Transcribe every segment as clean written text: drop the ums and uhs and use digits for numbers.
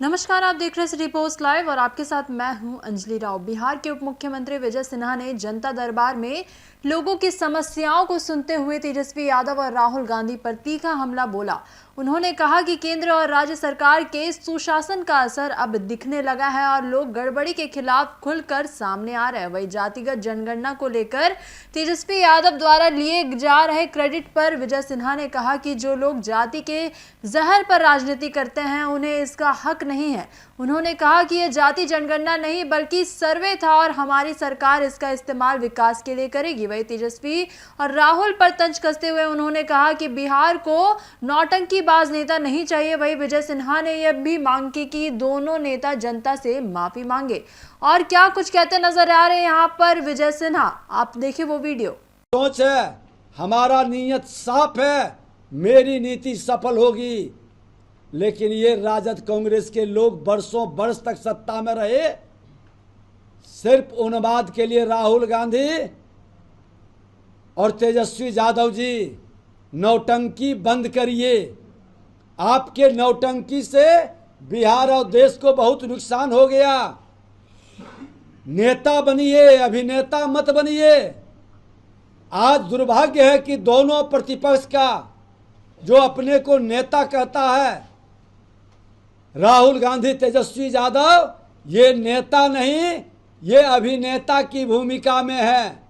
नमस्कार, आप देख रहे हैं सिटी पोस्ट लाइव और आपके साथ मैं हूं अंजलि राव। बिहार के उप मुख्यमंत्री विजय सिन्हा ने जनता दरबार में लोगों की समस्याओं को सुनते हुए तेजस्वी यादव और राहुल गांधी पर तीखा हमला बोला। उन्होंने कहा कि केंद्र और राज्य सरकार के सुशासन का असर अब दिखने लगा है और लोग गड़बड़ी के खिलाफ खुलकर सामने आ रहे हैं। वही जातिगत जनगणना को लेकर तेजस्वी यादव द्वारा लिए जा रहे क्रेडिट पर विजय सिन्हा ने कहा कि जो लोग जाति के जहर पर राजनीति करते हैं उन्हें इसका हक नहीं है। उन्होंने कहा कि यह जाति जनगणना नहीं बल्कि सर्वे था और हमारी सरकार इसका इस्तेमाल विकास के लिए करेगी। वही तेजस्वी और राहुल पर तंज कसते हुए उन्होंने कहा कि बिहार को नौटंकीबाज नेता नहीं चाहिए। वही विजय सिन्हा ने यह भी मांग की कि दोनों नेता जनता से माफी मांगे। और क्या कुछ कहते नजर आ रहे हैं यहाँ पर विजय सिन्हा, आप देखिए वो वीडियो। सोच है, हमारा नीयत साफ है, मेरी नीति सफल होगी। लेकिन ये राजद कांग्रेस के लोग बरसों बरस तक सत्ता में रहे सिर्फ उन्माद के लिए। राहुल गांधी और तेजस्वी यादव जी, नौटंकी बंद करिए। आपके नौटंकी से बिहार और देश को बहुत नुकसान हो गया। नेता बनिए, अभिनेता मत बनिए। आज दुर्भाग्य है कि दोनों प्रतिपक्ष का जो अपने को नेता कहता है, राहुल गांधी तेजस्वी यादव, ये नेता नहीं, ये अभिनेता की भूमिका में है।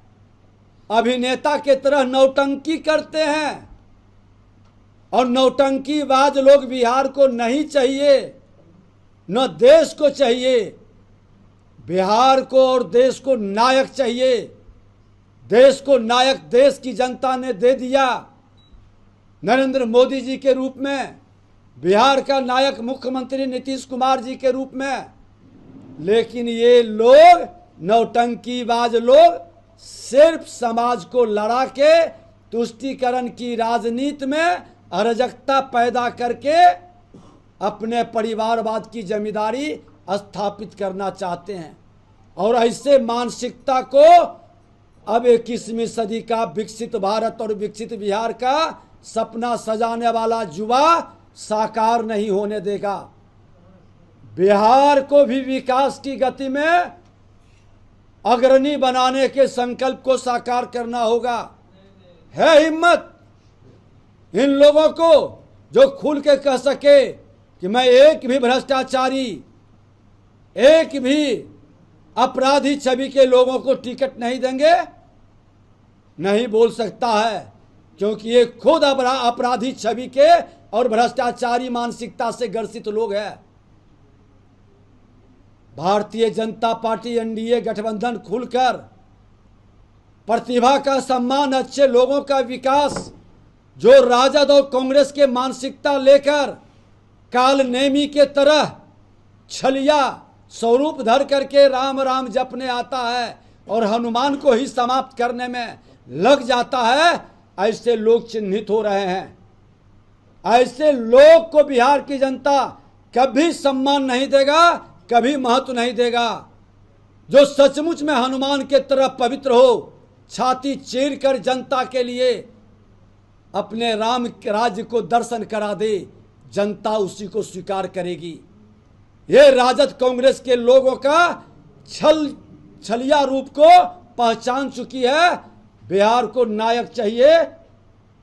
अभिनेता के तरह नौटंकी करते हैं और नौटंकीबाज लोग बिहार को नहीं चाहिए, न देश को चाहिए। बिहार को और देश को नायक चाहिए। देश को नायक देश की जनता ने दे दिया नरेंद्र मोदी जी के रूप में, बिहार का नायक मुख्यमंत्री नीतीश कुमार जी के रूप में। लेकिन ये लोग नौटंकीबाज लोग सिर्फ समाज को लड़ा के तुष्टीकरण की राजनीति में अराजकता पैदा करके अपने परिवारवाद की जिम्मेदारी स्थापित करना चाहते हैं। और ऐसे मानसिकता को अब 21वीं सदी का विकसित भारत और विकसित बिहार का सपना सजाने वाला युवा साकार नहीं होने देगा। बिहार को भी विकास की गति में अग्रणी बनाने के संकल्प को साकार करना होगा। है हिम्मत इन लोगों को जो खुल के कह सके कि मैं एक भी भ्रष्टाचारी, एक भी अपराधी छवि के लोगों को टिकट नहीं देंगे? नहीं बोल सकता है, क्योंकि ये खुद अपराधी छवि के और भ्रष्टाचारी मानसिकता से ग्रसित लोग हैं। भारतीय जनता पार्टी एनडीए गठबंधन खुलकर प्रतिभा का सम्मान, अच्छे लोगों का विकास, जो राजद और कांग्रेस के मानसिकता लेकर कालनेमी के तरह छलिया स्वरूप धर करके राम राम जपने आता है और हनुमान को ही समाप्त करने में लग जाता है, ऐसे लोग चिन्हित हो रहे हैं। ऐसे लोग को बिहार की जनता कभी सम्मान नहीं देगा, कभी महत्व नहीं देगा। जो सचमुच में हनुमान के तरह पवित्र हो, छाती चीर कर जनता के लिए अपने राम के राज्य को दर्शन करा दे, जनता उसी को स्वीकार करेगी। ये राजद कांग्रेस के लोगों का छलिया रूप को पहचान चुकी है। बिहार को नायक चाहिए,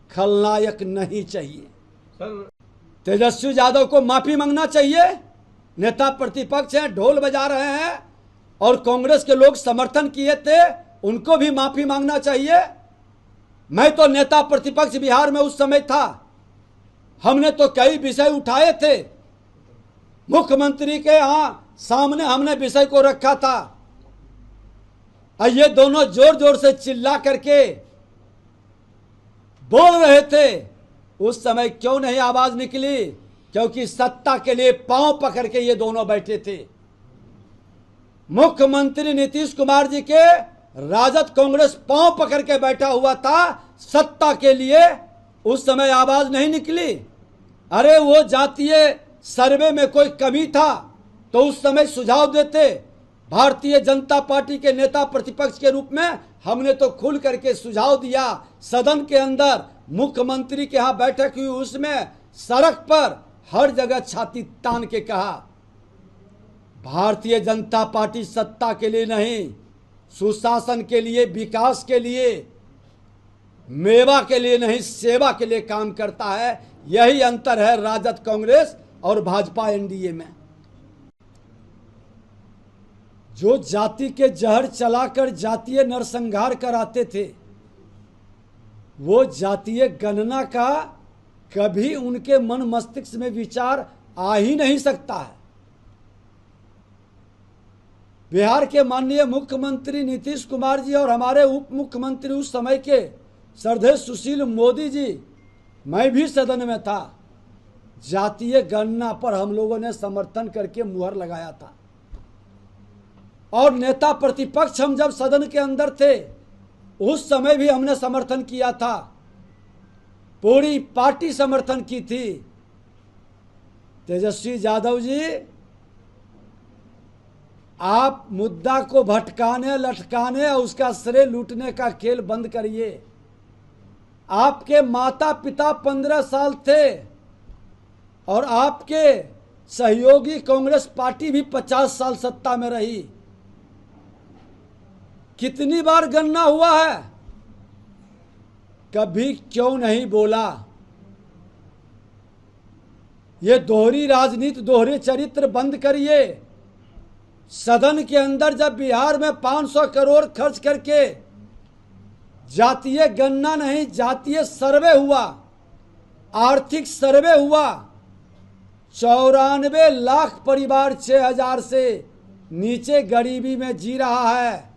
खलनायक नहीं चाहिए। तेजस्वी यादव को माफी मांगना चाहिए। नेता प्रतिपक्ष हैं, ढोल बजा रहे हैं और कांग्रेस के लोग समर्थन किए थे, उनको भी माफी मांगना चाहिए। मैं तो नेता प्रतिपक्ष बिहार में उस समय था, हमने तो कई विषय उठाए थे। मुख्यमंत्री के यहां सामने हमने विषय को रखा था और ये दोनों जोर जोर से चिल्ला करके बोल रहे थे। उस समय क्यों नहीं आवाज निकली? क्योंकि सत्ता के लिए पांव पकड़ के ये दोनों बैठे थे। मुख्यमंत्री नीतीश कुमार जी के राजद कांग्रेस पांव पकड़ के बैठा हुआ था सत्ता के लिए। उस समय आवाज नहीं निकली। अरे वो जातीय सर्वे में कोई कमी था तो उस समय सुझाव देते। भारतीय जनता पार्टी के नेता प्रतिपक्ष के रूप में हमने तो खुल करके सुझाव दिया। सदन के अंदर मुख्यमंत्री के यहाँ बैठक हुई, उसमें सड़क पर हर जगह छाती तान के कहा भारतीय जनता पार्टी सत्ता के लिए नहीं, सुशासन के लिए, विकास के लिए, मेवा के लिए नहीं, सेवा के लिए काम करता है। यही अंतर है राजद, कांग्रेस और भाजपा एनडीए में। जो जाति के जहर चलाकर जातीय नरसंहार कराते थे, वो जातीय गणना का कभी उनके मन मस्तिष्क में विचार आ ही नहीं सकता है। बिहार के माननीय मुख्यमंत्री नीतीश कुमार जी और हमारे उप मुख्यमंत्री उस समय के श्रद्धेय सुशील मोदी जी, मैं भी सदन में था, जातीय गणना पर हम लोगों ने समर्थन करके मुहर लगाया था। और नेता प्रतिपक्ष हम जब सदन के अंदर थे, उस समय भी हमने समर्थन किया था, पूरी पार्टी समर्थन की थी। तेजस्वी यादव जी, आप मुद्दा को भटकाने, लटकाने और उसका श्रेय लूटने का खेल बंद करिए। आपके माता पिता 15 साल थे और आपके सहयोगी कांग्रेस पार्टी भी 50 साल सत्ता में रही। कितनी बार गणना हुआ है, कभी क्यों नहीं बोला? ये दोहरी राजनीति, दोहरे चरित्र बंद करिए। सदन के अंदर जब बिहार में 500 करोड़ खर्च करके जातीय गणना नहीं, जातीय सर्वे हुआ, आर्थिक सर्वे हुआ, 94 लाख परिवार 6000 से नीचे गरीबी में जी रहा है।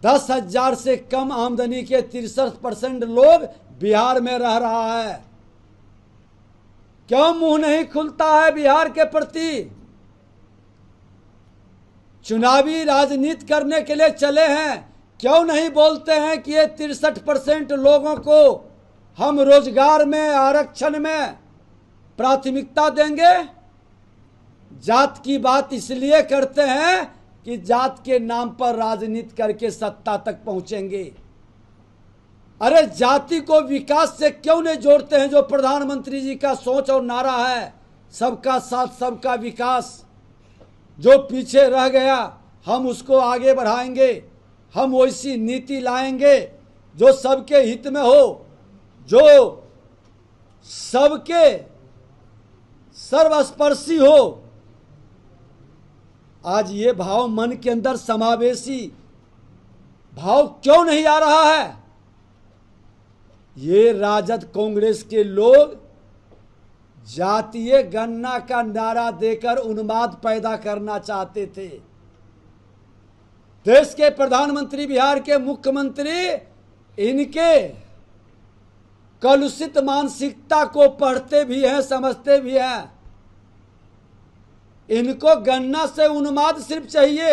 10,000 से कम आमदनी के 63% लोग बिहार में रह रहा है। क्यों मुंह नहीं खुलता है बिहार के प्रति? चुनावी राजनीति करने के लिए चले हैं, क्यों नहीं बोलते हैं कि ये 63% लोगों को हम रोजगार में, आरक्षण में प्राथमिकता देंगे? जात की बात इसलिए करते हैं कि जात के नाम पर राजनीति करके सत्ता तक पहुंचेंगे। अरे जाति को विकास से क्यों नहीं जोड़ते हैं, जो प्रधानमंत्री जी का सोच और नारा है, सबका साथ सबका विकास। जो पीछे रह गया हम उसको आगे बढ़ाएंगे, हम वैसी नीति लाएंगे जो सबके हित में हो, जो सबके सर्वस्पर्शी हो। आज ये भाव मन के अंदर समावेशी भाव क्यों नहीं आ रहा है? ये राजद कांग्रेस के लोग जातीय गणना का नारा देकर उन्माद पैदा करना चाहते थे। देश के प्रधानमंत्री, बिहार के मुख्यमंत्री इनके कलुषित मानसिकता को पढ़ते भी हैं, समझते भी हैं। इनको गणना से उन्माद सिर्फ चाहिए,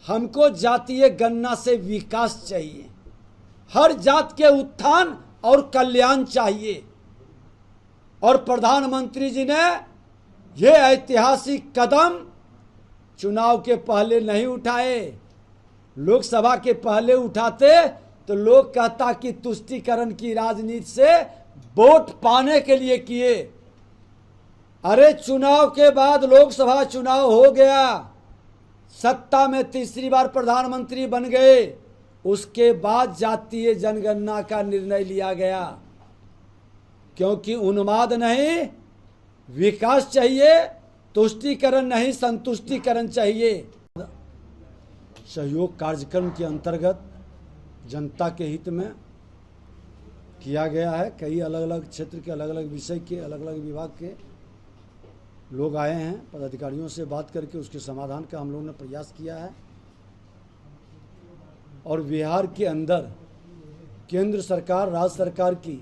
हमको जातीय गणना से विकास चाहिए। हर जात के उत्थान और कल्याण चाहिए। और प्रधानमंत्री जी ने ये ऐतिहासिक कदम चुनाव के पहले नहीं उठाए। लोकसभा के पहले उठाते तो लोग कहता कि तुष्टीकरण की राजनीति से वोट पाने के लिए किए। अरे चुनाव के बाद लोकसभा चुनाव हो गया, सत्ता में तीसरी बार प्रधानमंत्री बन गए, उसके बाद जातीय जनगणना का निर्णय लिया गया। क्योंकि उन्माद नहीं, विकास चाहिए, तुष्टीकरण नहीं, संतुष्टीकरण चाहिए। सहयोग कार्यक्रम के अंतर्गत जनता के हित में किया गया है। कई अलग अलग क्षेत्र के, अलग अलग विषय के, अलग अलग विभाग के लोग आए हैं। पदाधिकारियों से बात करके उसके समाधान का हम लोगों ने प्रयास किया है। और बिहार के अंदर केंद्र सरकार, राज्य सरकार की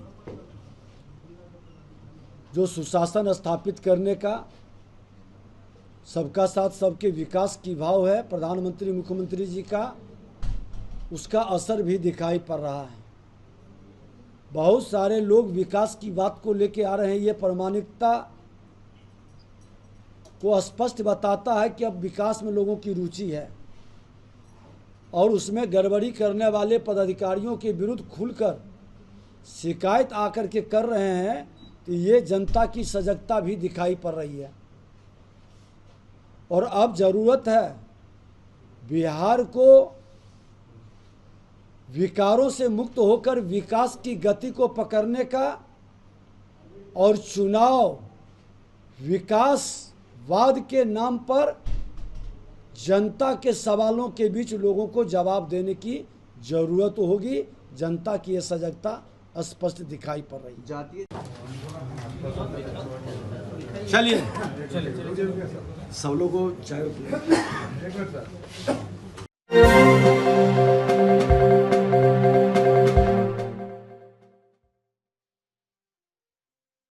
जो सुशासन स्थापित करने का, सबका साथ सबके विकास की भाव है प्रधानमंत्री मुख्यमंत्री जी का, उसका असर भी दिखाई पड़ रहा है। बहुत सारे लोग विकास की बात को लेके आ रहे हैं। ये प्रामाणिकता को स्पष्ट बताता है कि अब विकास में लोगों की रुचि है और उसमें गड़बड़ी करने वाले पदाधिकारियों के विरुद्ध खुलकर शिकायत आकर के कर रहे हैं। तो ये जनता की सजगता भी दिखाई पड़ रही है। और अब ज़रूरत है बिहार को विकारों से मुक्त होकर विकास की गति को पकड़ने का और चुनाव विकासवाद के नाम पर जनता के सवालों के बीच लोगों को जवाब देने की जरूरत होगी। जनता की यह सजगता स्पष्ट दिखाई पड़ रही है। जातीय चलिए सब लोगों को चाय